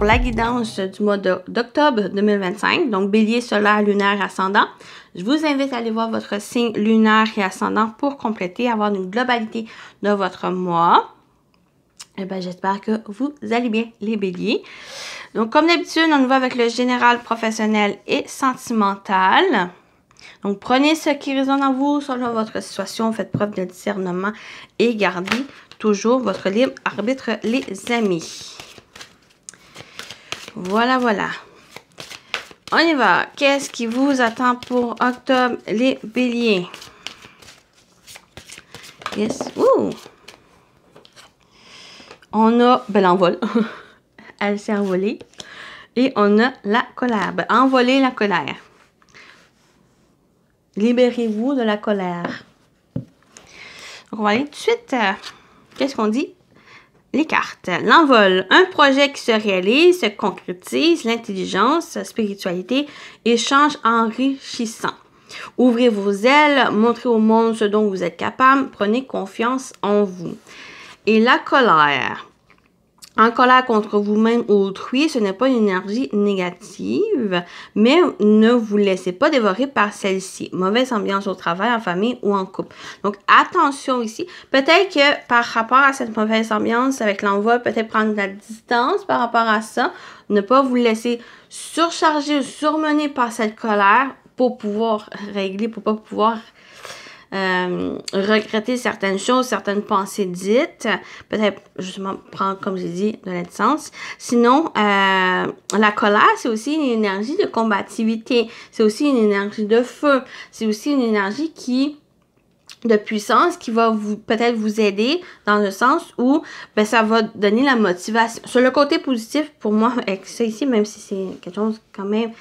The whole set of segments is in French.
la guidance du mois d'octobre 2025, donc bélier, solaire, lunaire, ascendant. Je vous invite à aller voir votre signe lunaire et ascendant pour compléter, avoir une globalité de votre mois. Et bien, j'espère que vous allez bien, les béliers. Donc, comme d'habitude, on y va avec le général, professionnel et sentimental. Donc, prenez ce qui résonne en vous selon votre situation, faites preuve de discernement et gardez toujours votre libre arbitre, les amis. Voilà, voilà. On y va. Qu'est-ce qui vous attend pour octobre, les béliers? Yes. Ouh! On a l'envol. Elle s'est envolée. Et on a la colère. Envoler la colère. Libérez-vous de la colère. Donc, on va aller tout de suite. Qu'est-ce qu'on dit? Les cartes. L'envol. Un projet qui se réalise, se concrétise, l'intelligence, spiritualité, échange enrichissant. Ouvrez vos ailes, montrez au monde ce dont vous êtes capable, prenez confiance en vous. Et la colère. En colère contre vous-même ou autrui, ce n'est pas une énergie négative, mais ne vous laissez pas dévorer par celle-ci. Mauvaise ambiance au travail, en famille ou en couple. Donc, attention ici. Peut-être que par rapport à cette mauvaise ambiance avec l'envol, peut-être prendre de la distance par rapport à ça. Ne pas vous laisser surcharger ou surmener par cette colère pour pouvoir régler, pour pas pouvoir regretter certaines choses, certaines pensées dites, peut-être justement prendre, comme j'ai dit, de la distance. Sinon, la colère, c'est aussi une énergie de combativité, c'est aussi une énergie de feu, c'est aussi une énergie de puissance qui va peut-être vous aider dans le sens où ça va donner la motivation. Sur le côté positif, pour moi, avec ça ici, même si c'est quelque chose quand même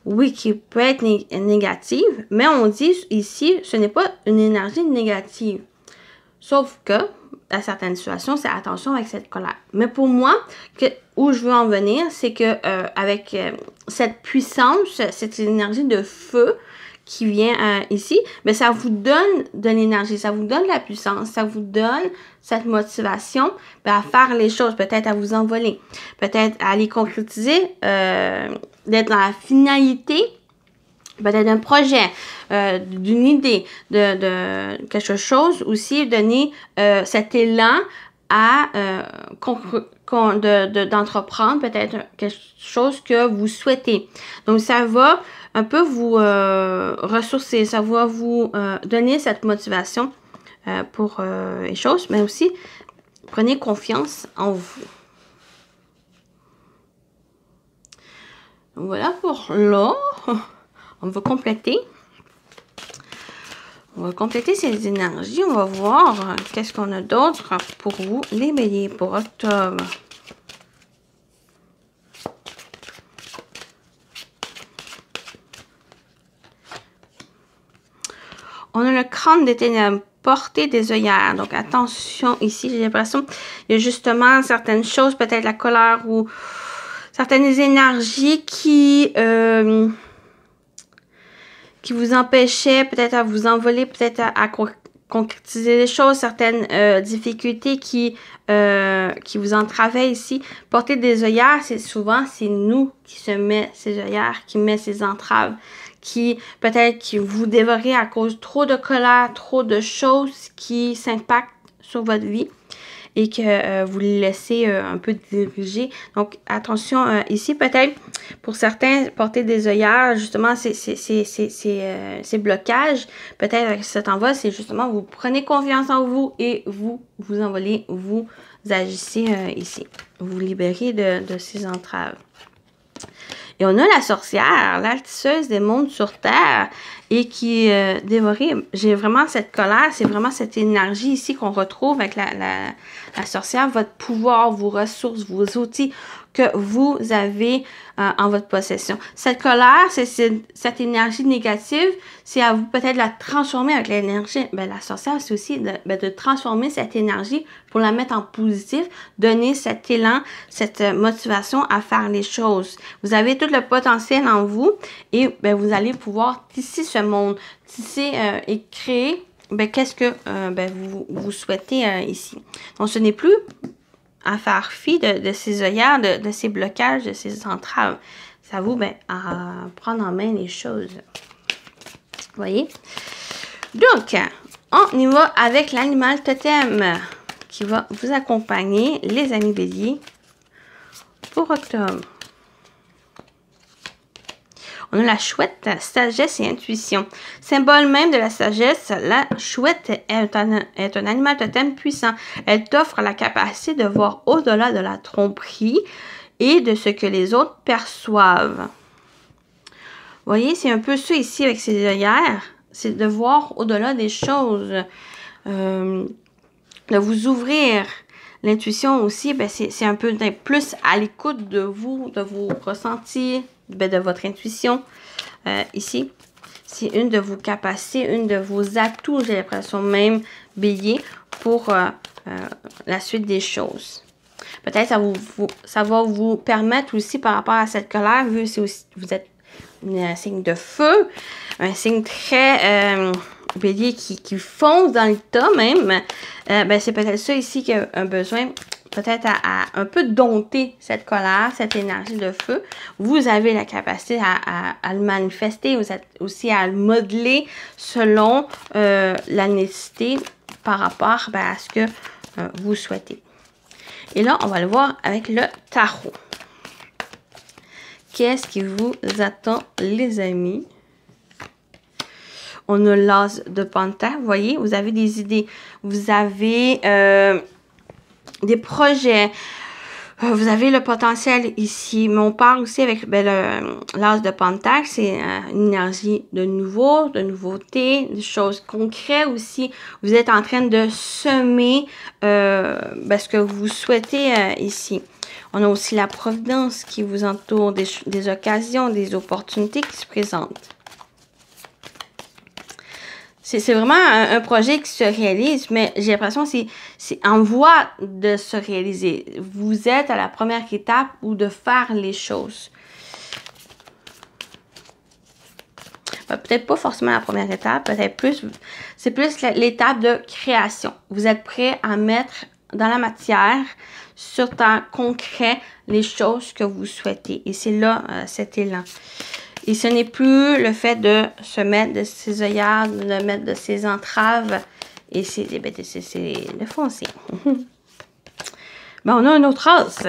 oui, qui peut être négative, mais on dit ici, ce n'est pas une énergie négative. Sauf que, à certaines situations, c'est attention avec cette colère. Mais pour moi, où je veux en venir, c'est que avec cette puissance, cette énergie de feu qui vient ici, mais ça vous donne de l'énergie, ça vous donne de la puissance, ça vous donne cette motivation à faire les choses, peut-être à vous envoler, peut-être à les concrétiser, d'être dans la finalité, peut-être d'un projet, d'une idée, de quelque chose aussi, donner cet élan à d'entreprendre peut-être quelque chose que vous souhaitez. Donc, ça va un peu vous ressourcer, ça va vous donner cette motivation pour les choses, mais aussi prenez confiance en vous. Voilà pour là. On va compléter. On va compléter ces énergies. On va voir qu'est-ce qu'on a d'autre pour vous, les béliers, pour octobre. On a le crâne des ténèbres, portée des œillères. Donc, attention ici, j'ai l'impression il y a justement certaines choses, peut-être la colère ou certaines énergies qui vous empêchaient peut-être à vous envoler, peut-être à concrétiser les choses, certaines difficultés qui vous entravaient ici. Porter des œillères, c'est nous qui se met ces œillères, qui met ces entraves, qui peut-être qui vous dévorez à cause trop de colère, trop de choses qui s'impactent sur votre vie et que vous les laissez un peu diriger. Donc, attention ici, peut-être, pour certains, porter des œillères, justement, ces blocages, peut-être avec cet envol, c'est justement, vous prenez confiance en vous et vous envolez, vous agissez ici. Vous libérez de ces entraves. Et on a la sorcière, l'altisseuse des mondes sur terre et qui dévorait. J'ai vraiment cette colère, c'est vraiment cette énergie ici qu'on retrouve avec la sorcière, votre pouvoir, vos ressources, vos outils que vous avez en votre possession. Cette colère, c'est cette énergie négative, c'est à vous peut-être la transformer avec l'énergie. La sorcière, c'est aussi de transformer cette énergie pour la mettre en positif, donner cet élan, cette motivation à faire les choses. Vous avez tout le potentiel en vous et vous allez pouvoir tisser ce monde, tisser et créer qu'est-ce que vous souhaitez ici. Donc, ce n'est plus à faire fi de ces œillères, de ces blocages, de ces entraves. Ça vous, ben, à prendre en main les choses. Vous voyez? Donc, on y va avec l'animal totem qui va vous accompagner, les amis béliers, pour octobre. On a la chouette, sagesse et intuition. Symbole même de la sagesse, la chouette est un animal totem puissant. Elle t'offre la capacité de voir au-delà de la tromperie et de ce que les autres perçoivent. Vous voyez, c'est un peu ça ici avec ces œillères. C'est de voir au-delà des choses. De vous ouvrir. L'intuition aussi, ben c'est un peu d'être plus à l'écoute de vous, de vos ressentis, ben de votre intuition. Ici, c'est une de vos capacités, une de vos atouts, j'ai l'impression même, bélier, pour la suite des choses. Peut-être ça va vous permettre aussi par rapport à cette colère, vu que vous êtes un signe de feu, un signe très bélier qui fonce dans le tas même, ben c'est peut-être ça ici qui a un besoin, peut-être à un peu dompter cette colère, cette énergie de feu. Vous avez la capacité à le manifester, vous êtes aussi à le modeler selon la nécessité par rapport ben, à ce que vous souhaitez. Et là, on va le voir avec le tarot. Qu'est-ce qui vous attend, les amis? On a l'as de pentacle. Vous voyez, vous avez des idées. Vous avez des projets. Vous avez le potentiel ici. Mais on parle aussi avec l'as de pentacle. C'est une énergie de nouveau, de nouveauté, des choses concrètes aussi. Vous êtes en train de semer ce que vous souhaitez ici. On a aussi la providence qui vous entoure, des occasions, des opportunités qui se présentent. C'est vraiment un projet qui se réalise, mais j'ai l'impression que c'est en voie de se réaliser. Vous êtes à la première étape ou de faire les choses. Peut-être pas forcément la première étape, peut-être plus, c'est plus l'étape de création. Vous êtes prêt à mettre dans la matière, sur temps concret, les choses que vous souhaitez. Et c'est là cet élan. Et ce n'est plus le fait de se mettre de ses œillères, de mettre de ses entraves. Et c'est le foncier. Ben, on a un autre as.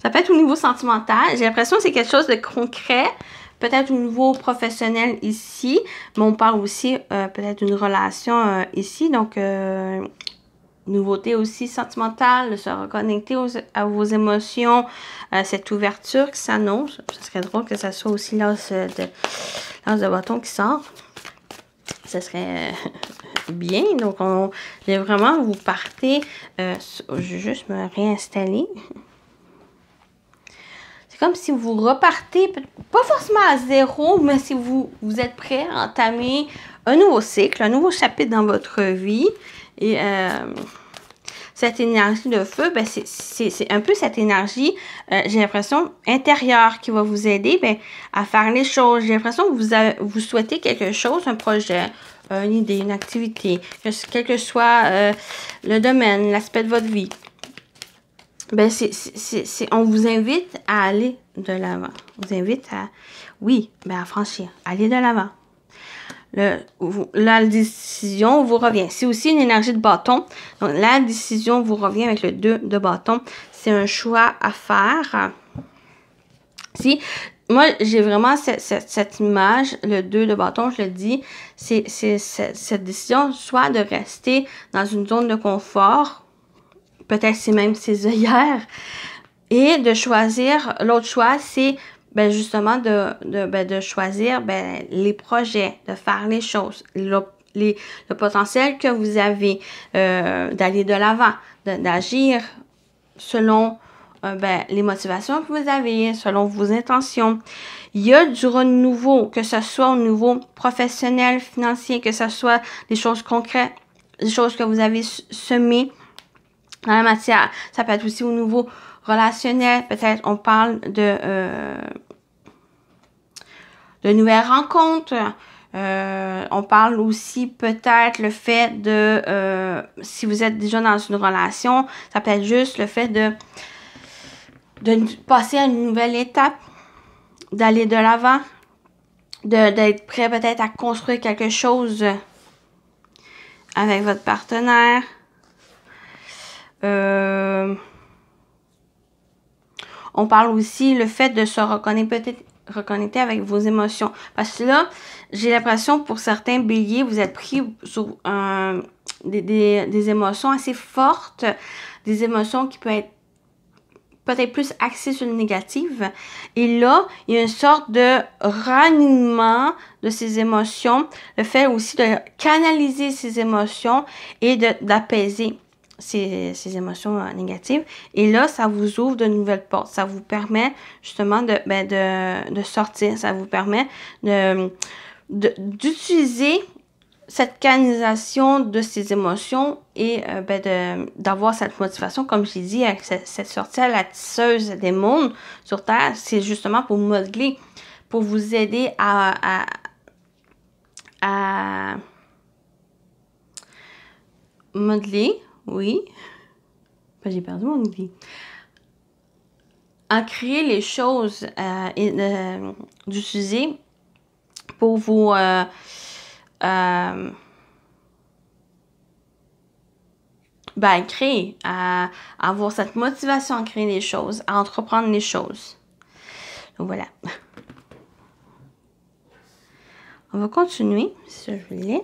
Ça peut être au niveau sentimental. J'ai l'impression que c'est quelque chose de concret. Peut-être au niveau professionnel ici. Mais on parle aussi peut-être d'une relation ici. Donc, nouveauté aussi sentimentale, de se reconnecter à vos émotions, cette ouverture qui s'annonce. Ce serait drôle que ça soit aussi l'as de bâton qui sort. Ce serait bien. Donc, vraiment, vous partez. Je vais juste me réinstaller. C'est comme si vous repartez, pas forcément à zéro, mais si vous êtes prêt à entamer un nouveau cycle, un nouveau chapitre dans votre vie. Et cette énergie de feu, ben c'est un peu cette énergie, j'ai l'impression, intérieure qui va vous aider à faire les choses. J'ai l'impression que vous souhaitez quelque chose, un projet, une idée, une activité, quel que soit le domaine, l'aspect de votre vie. Ben on vous invite à aller de l'avant. On vous invite à franchir, aller de l'avant. La décision vous revient. C'est aussi une énergie de bâton. Donc, la décision vous revient avec le 2 de bâton. C'est un choix à faire. Moi, j'ai vraiment cette image, le 2 de bâton, je le dis, c'est cette décision, soit de rester dans une zone de confort, peut-être c'est même ses œillères, et de choisir, l'autre choix, c'est justement de choisir les projets, de faire les choses, le potentiel que vous avez d'aller de l'avant, d'agir selon les motivations que vous avez, selon vos intentions. Il y a du renouveau, que ce soit au niveau professionnel, financier, que ce soit des choses concrètes, des choses que vous avez semées dans la matière. Ça peut être aussi au niveau relationnel. Peut-être on parle de nouvelles rencontres, On parle aussi peut-être le fait de, si vous êtes déjà dans une relation, ça peut être juste le fait de passer à une nouvelle étape, d'aller de l'avant, d'être prêt peut-être à construire quelque chose avec votre partenaire. On parle aussi le fait de se reconnecter avec vos émotions. Parce que là, j'ai l'impression pour certains béliers, vous êtes pris sur des émotions assez fortes, des émotions qui peuvent être peut-être plus axées sur le négatif. Et là, il y a une sorte de ranimement de ces émotions, le fait aussi de canaliser ces émotions et d'apaiser ces émotions négatives. Et là, ça vous ouvre de nouvelles portes. Ça vous permet justement de sortir. Ça vous permet d'utiliser cette canalisation de ces émotions et d'avoir cette motivation, comme j'ai dit, avec cette sortie à la tisseuse des mondes sur Terre, c'est justement pour modeler, pour vous aider à modeler, oui, j'ai perdu mon idée, à créer les choses et d'utiliser pour vous créer, à avoir cette motivation à créer des choses, à entreprendre les choses. Donc voilà. On va continuer, si je voulais.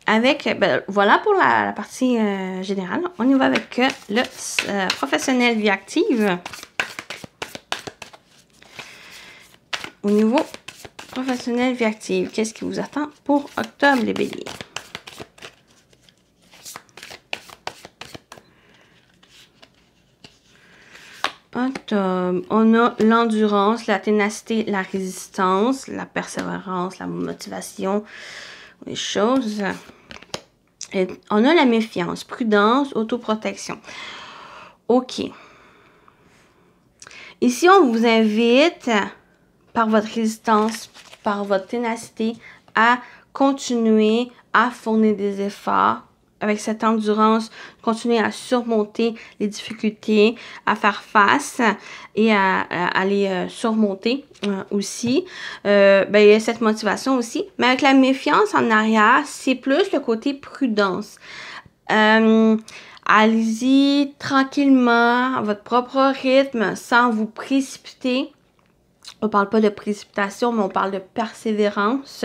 Avec, voilà pour la partie générale. On y va avec le professionnel vie active. Au niveau professionnel vie active, qu'est-ce qui vous attend pour octobre, les béliers? Octobre, on a l'endurance, la ténacité, la résistance, la persévérance, la motivation, les choses. Et on a la méfiance, prudence, autoprotection. OK. Ici, on vous invite, par votre résistance, par votre ténacité, à continuer à fournir des efforts. Avec cette endurance, continuer à surmonter les difficultés, à faire face et à les surmonter aussi. Il y a cette motivation aussi. Mais avec la méfiance en arrière, c'est plus le côté prudence. Allez-y tranquillement, à votre propre rythme, sans vous précipiter. On parle pas de précipitation, mais on parle de persévérance.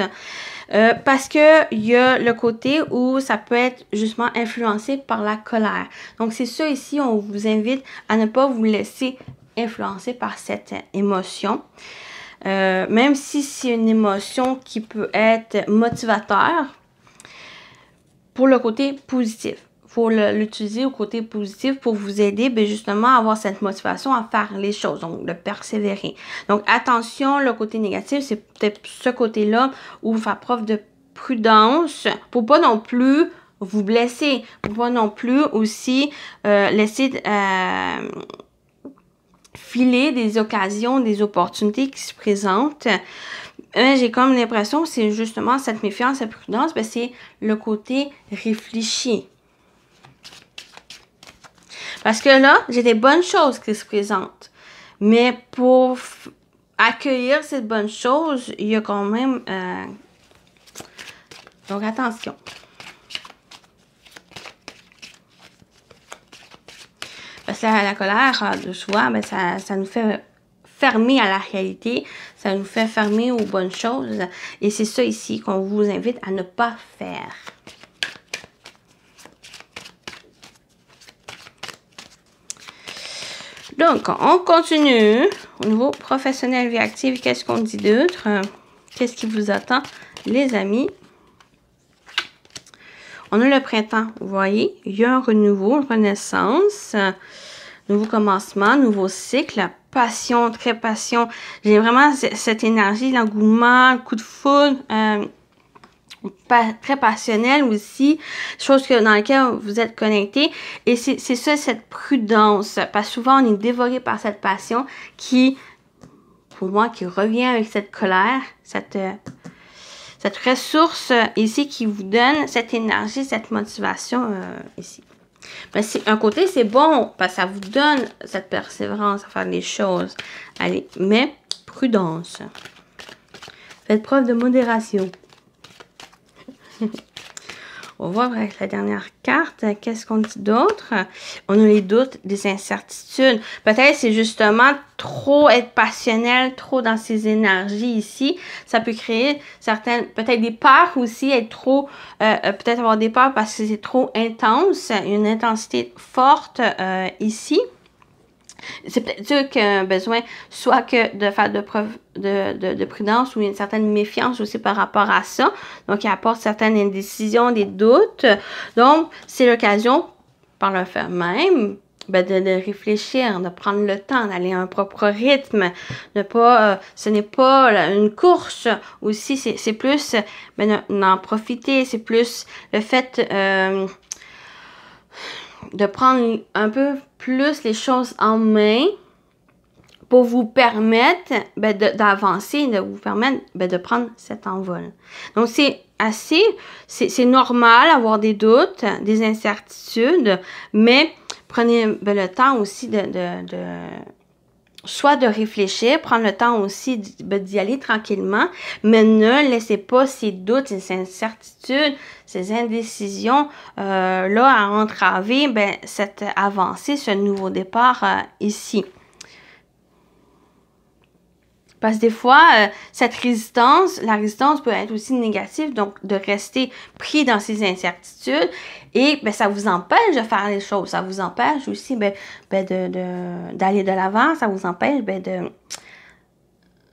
Parce que il y a le côté où ça peut être justement influencé par la colère. Donc, c'est ça ici, on vous invite à ne pas vous laisser influencer par cette émotion. Même si c'est une émotion qui peut être motivateur, pour le côté positif. Il faut l'utiliser au côté positif pour vous aider justement à avoir cette motivation à faire les choses, donc de persévérer. Donc attention, le côté négatif, c'est peut-être ce côté-là où vous faire preuve de prudence pour pas non plus vous blesser, pour pas non plus aussi laisser filer des occasions, des opportunités qui se présentent. J'ai comme l'impression que c'est justement cette méfiance, cette prudence, c'est le côté réfléchi. Parce que là, j'ai des bonnes choses qui se présentent. Mais pour accueillir ces bonnes choses, il y a quand même... Donc, attention. Parce que la colère de soi, ça nous fait fermer à la réalité. Ça nous fait fermer aux bonnes choses. Et c'est ça ici qu'on vous invite à ne pas faire. Donc, on continue. Au niveau professionnel vie active, qu'est-ce qu'on dit d'autre? Qu'est-ce qui vous attend, les amis? On a le printemps, vous voyez. Il y a un renouveau, une renaissance, nouveau commencement, nouveau cycle, passion, très passion. J'ai vraiment cette énergie, l'engouement, le coup de foudre, très passionnel aussi, chose dans laquelle vous êtes connecté. Et c'est ça, cette prudence, parce que souvent on est dévoré par cette passion qui moi qui revient avec cette colère, cette ressource ici qui vous donne cette énergie, cette motivation ici. Mais un côté, c'est bon, parce que ça vous donne cette persévérance à faire les choses. Allez, mais prudence. Faites preuve de modération. On va voir avec la dernière carte. Qu'est-ce qu'on dit d'autre? On a les doutes, des incertitudes. Peut-être c'est justement trop être passionnel, trop dans ses énergies ici. Ça peut créer certaines, peut-être des peurs aussi, être trop, peut-être avoir des peurs parce que c'est trop intense, une intensité forte ici. C'est peut-être sûr qu'il y a un besoin soit que de faire de preuve de prudence ou une certaine méfiance aussi par rapport à ça. Donc, il apporte certaines indécisions, des doutes. Donc, c'est l'occasion, par le fait même, ben de réfléchir, de prendre le temps, d'aller à un propre rythme. Ce n'est pas une course aussi, c'est plus d'en profiter, c'est plus le fait de prendre un peu plus les choses en main pour vous permettre d'avancer, de vous permettre de prendre cet envol. Donc, c'est normal d'avoir des doutes, des incertitudes, mais prenez le temps aussi soit de réfléchir, prendre le temps aussi d'y aller tranquillement, mais ne laissez pas ces doutes, ces incertitudes, ces indécisions là à entraver cette avancée, ce nouveau départ ici. Parce que des fois, la résistance peut être aussi négative, donc de rester pris dans ces incertitudes et ça vous empêche de faire les choses, ça vous empêche aussi d'aller de l'avant, ça vous empêche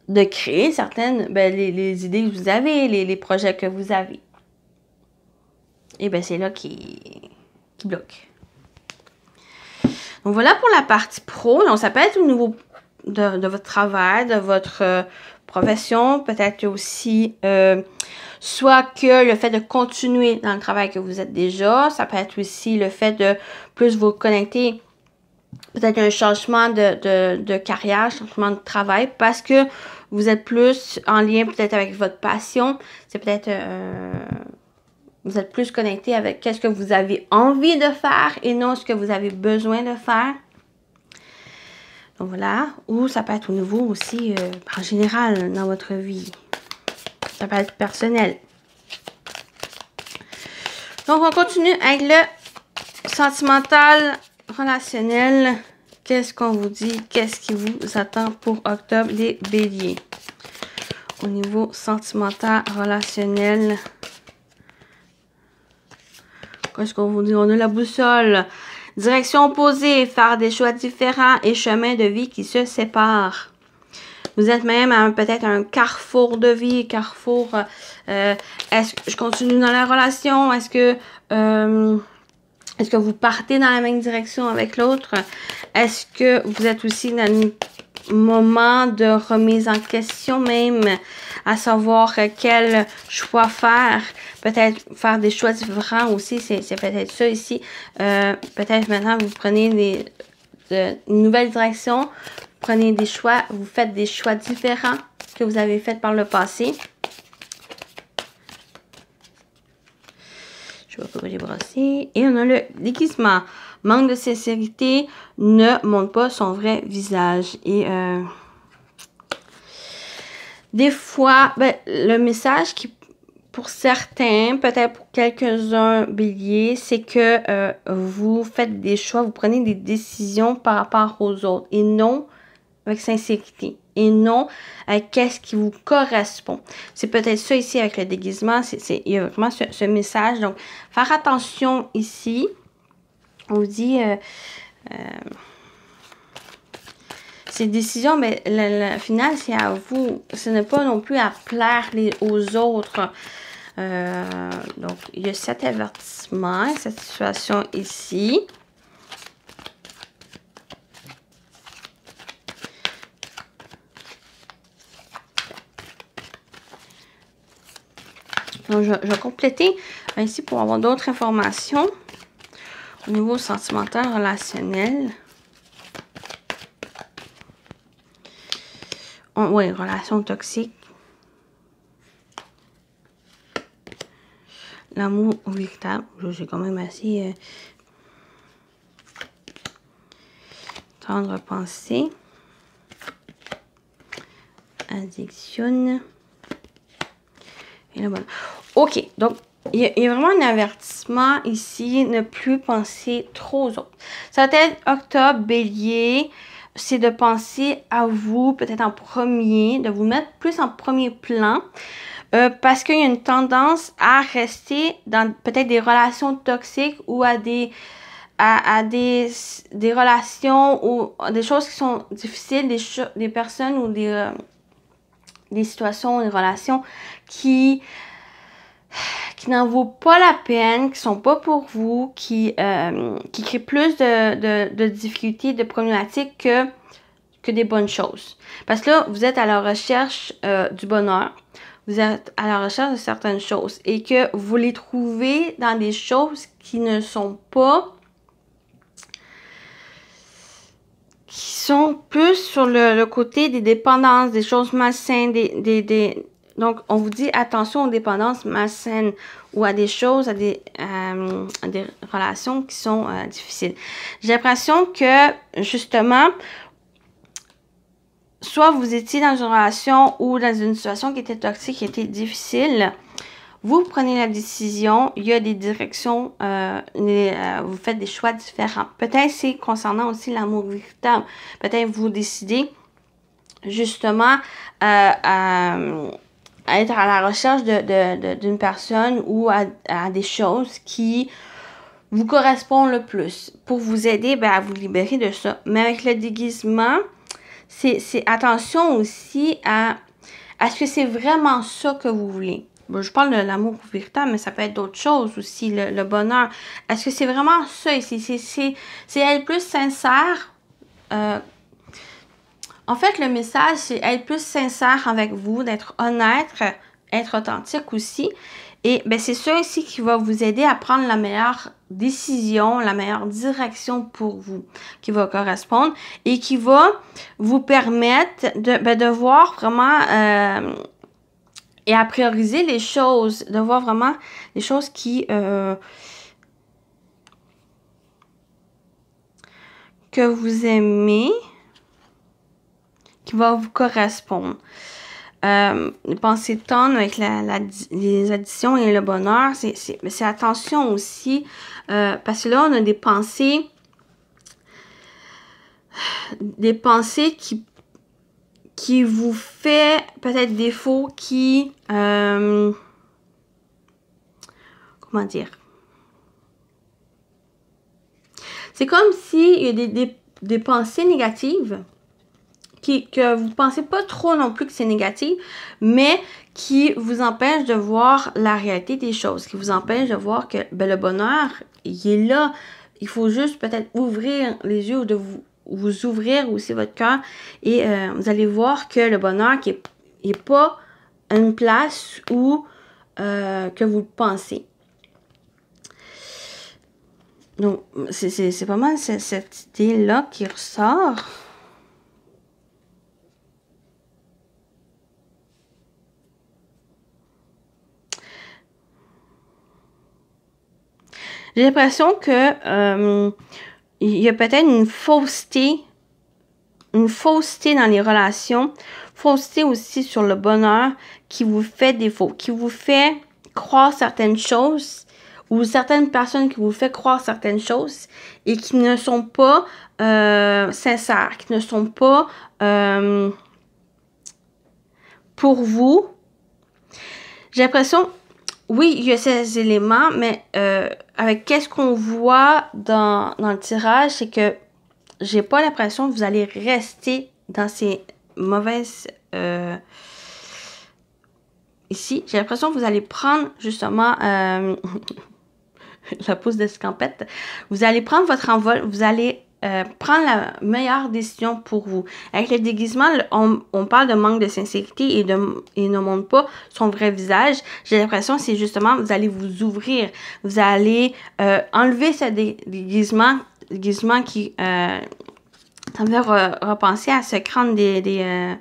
de créer certaines, les idées que vous avez, les projets que vous avez. Et c'est là qui bloque. Donc voilà pour la partie pro. Donc ça peut être au niveau de votre travail, de votre profession, peut-être aussi soit que le fait de continuer dans le travail que vous êtes déjà, ça peut être aussi le fait de plus vous connecter, peut-être un changement de carrière, changement de travail, parce que vous êtes plus en lien peut-être avec votre passion, c'est peut-être vous êtes plus connecté avec qu'est-ce que vous avez envie de faire et non ce que vous avez besoin de faire. Donc voilà, ou ça peut être au niveau aussi en général dans votre vie. Ça peut être personnel. Donc on continue avec le sentimental, relationnel. Qu'est-ce qu'on vous dit? Qu'est-ce qui vous attend pour octobre, les béliers? Au niveau sentimental, relationnel. Qu'est-ce qu'on vous dit? On a la boussole. Direction opposée, faire des choix différents et chemins de vie qui se séparent. Vous êtes même à peut-être un carrefour de vie, est-ce que je continue dans la relation? Est-ce que vous partez dans la même direction avec l'autre? Est-ce que vous êtes aussi dans un moment de remise en question même, à savoir quel choix faire? Peut-être faire des choix différents aussi, c'est peut-être ça ici. Peut-être maintenant vous prenez une nouvelle direction, prenez des choix, vous faites des choix différents que vous avez fait par le passé. Je vais pas les brosser. Et on a le déguisement. Manque de sincérité, ne montre pas son vrai visage. Et des fois, le message qui, pour certains, peut-être pour quelques-uns béliers, c'est que vous faites des choix, vous prenez des décisions par rapport aux autres et non avec sincérité et non avec qu'est-ce qui vous correspond. C'est peut-être ça ici avec le déguisement, il y a vraiment ce message. Donc, faire attention ici. On vous dit ces décisions, mais le final, c'est à vous. Ce n'est pas non plus à plaire aux autres. Donc, il y a cet avertissement, cette situation ici. Donc, je vais compléter ici pour avoir d'autres informations au niveau sentimental, relationnel. Oui, relation toxique. L'amour véritable. J'ai quand même assez... tendre pensée. Addiction. Et là, voilà. OK, donc, il y a vraiment un avertissement ici, ne plus penser trop aux autres. Ça va être octobre, bélier, c'est de penser à vous, peut-être en premier, de vous mettre plus en premier plan, parce qu'il y a une tendance à rester dans peut-être des relations toxiques ou à des relations ou des choses qui sont difficiles, des personnes ou des situations, des relations qui n'en vaut pas la peine, qui sont pas pour vous, qui créent plus de difficultés, de problématiques que des bonnes choses. Parce que là, vous êtes à la recherche du bonheur, vous êtes à la recherche de certaines choses et que vous les trouvez dans des choses qui ne sont pas, qui sont plus sur le côté des dépendances, des choses malsaines, donc, on vous dit attention aux dépendances malsaines ou à des choses, à des relations qui sont difficiles. J'ai l'impression que, justement, soit vous étiez dans une relation ou dans une situation qui était toxique, qui était difficile, vous prenez la décision, il y a des directions, vous faites des choix différents. Peut-être c'est concernant aussi l'amour véritable. Peut-être vous décidez, justement, à être à la recherche d'une personne ou à des choses qui vous correspondent le plus pour vous aider à vous libérer de ça. Mais avec le déguisement, c'est attention aussi à ce que c'est vraiment ça que vous voulez. Bon, je parle de l'amour véritable, mais ça peut être d'autres choses aussi, le bonheur. Est-ce que c'est vraiment ça ici? C'est être plus sincère. En fait, le message, c'est être plus sincère avec vous, d'être honnête, être authentique aussi. Et ben, c'est ça ici qui va vous aider à prendre la meilleure décision, la meilleure direction pour vous, qui va correspondre et qui va vous permettre de voir vraiment et à prioriser les choses, de voir vraiment les choses qui que vous aimez, qui va vous correspondre. Les pensées tendres avec les additions et le bonheur, c'est attention aussi, parce que là, on a des pensées qui vous fait peut-être défaut, comment dire? C'est comme s'il y a des pensées négatives que vous pensez pas trop non plus que c'est négatif, mais qui vous empêche de voir la réalité des choses, qui vous empêche de voir que le bonheur, il est là. Il faut juste peut-être ouvrir les yeux ou de vous ouvrir aussi votre cœur et vous allez voir que le bonheur qui est pas une place où que vous le pensez. Donc, c'est pas mal cette idée-là qui ressort. J'ai l'impression que il y a peut-être une fausseté dans les relations, fausseté aussi sur le bonheur qui vous fait défaut, qui vous fait croire certaines choses ou certaines personnes qui vous fait croire certaines choses et qui ne sont pas sincères, qui ne sont pas pour vous. J'ai l'impression... Oui, il y a ces éléments, mais avec qu'est-ce qu'on voit dans le tirage, c'est que j'ai pas l'impression que vous allez rester dans ces mauvaises... ici, j'ai l'impression que vous allez prendre justement la pousse d'escampette. Vous allez prendre votre envol, vous allez prendre la meilleure décision pour vous. Avec le déguisement, on parle de manque de sincérité et ne montre pas son vrai visage. J'ai l'impression que c'est justement, vous allez vous ouvrir. Vous allez enlever ce déguisement qui... ça me fait repenser à ce crâne des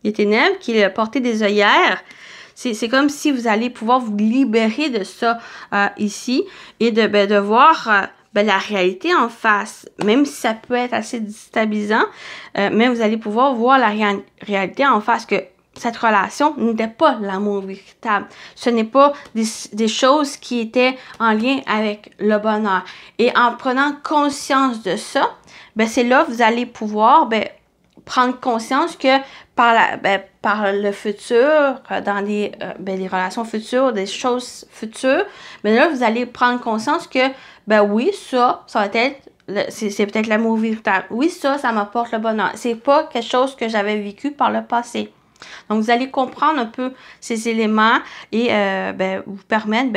les ténèbres, qui est porter des œillères. C'est comme si vous allez pouvoir vous libérer de ça ici et de voir la réalité en face, même si ça peut être assez déstabilisant, mais vous allez pouvoir voir la réalité en face, que cette relation n'était pas l'amour véritable. Ce n'est pas des choses qui étaient en lien avec le bonheur. Et en prenant conscience de ça, c'est là que vous allez pouvoir prendre conscience que par le futur, dans les relations futures, des choses futures, là, vous allez prendre conscience que, oui, ça va être, c'est peut-être l'amour véritable. Oui, ça m'apporte le bonheur. C'est pas quelque chose que j'avais vécu par le passé. Donc, vous allez comprendre un peu ces éléments et vous permettre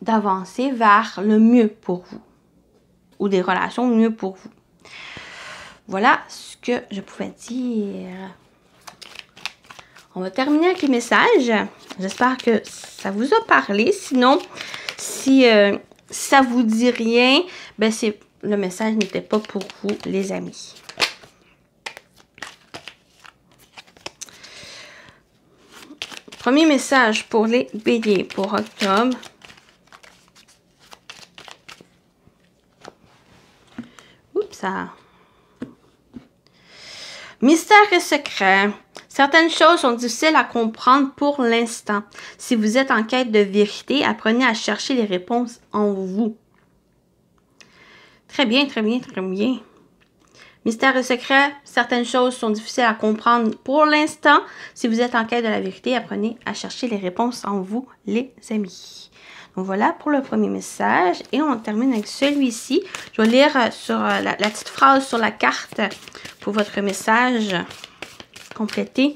d'avancer vers le mieux pour vous ou des relations mieux pour vous. Voilà ce que je pouvais dire. On va terminer avec les messages. J'espère que ça vous a parlé. Sinon, si ça vous dit rien, le message n'était pas pour vous, les amis. Premier message pour les béliers pour octobre. Oups, ça. Mystère et secret. Certaines choses sont difficiles à comprendre pour l'instant. Si vous êtes en quête de vérité, apprenez à chercher les réponses en vous. Très bien, très bien, très bien. Mystère et secret, certaines choses sont difficiles à comprendre pour l'instant. Si vous êtes en quête de la vérité, apprenez à chercher les réponses en vous, les amis. Donc voilà pour le premier message. Et on termine avec celui-ci. Je vais lire sur la petite phrase sur la carte pour votre message complété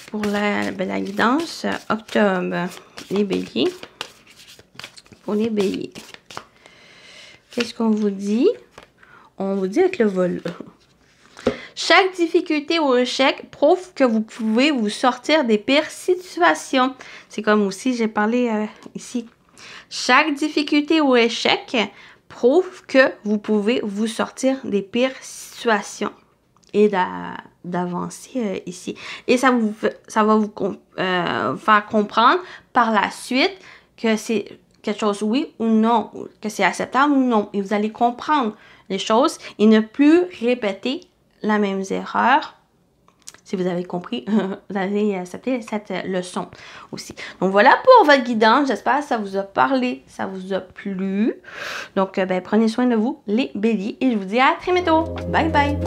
pour la guidance octobre. Les béliers. Pour les béliers. Qu'est-ce qu'on vous dit? On vous dit avec le vol. Chaque difficulté ou échec prouve que vous pouvez vous sortir des pires situations. C'est comme aussi, j'ai parlé ici. Chaque difficulté ou échec prouve que vous pouvez vous sortir des pires situations et d'avancer ici. Et ça va vous faire comprendre par la suite que c'est quelque chose oui ou non, que c'est acceptable ou non. Et vous allez comprendre les choses et ne plus répéter la même erreur. Si vous avez compris, vous allez accepter cette leçon aussi. Donc voilà pour votre guidance. J'espère que ça vous a parlé, ça vous a plu. Donc prenez soin de vous, les béliers. Et je vous dis à très bientôt. Bye bye.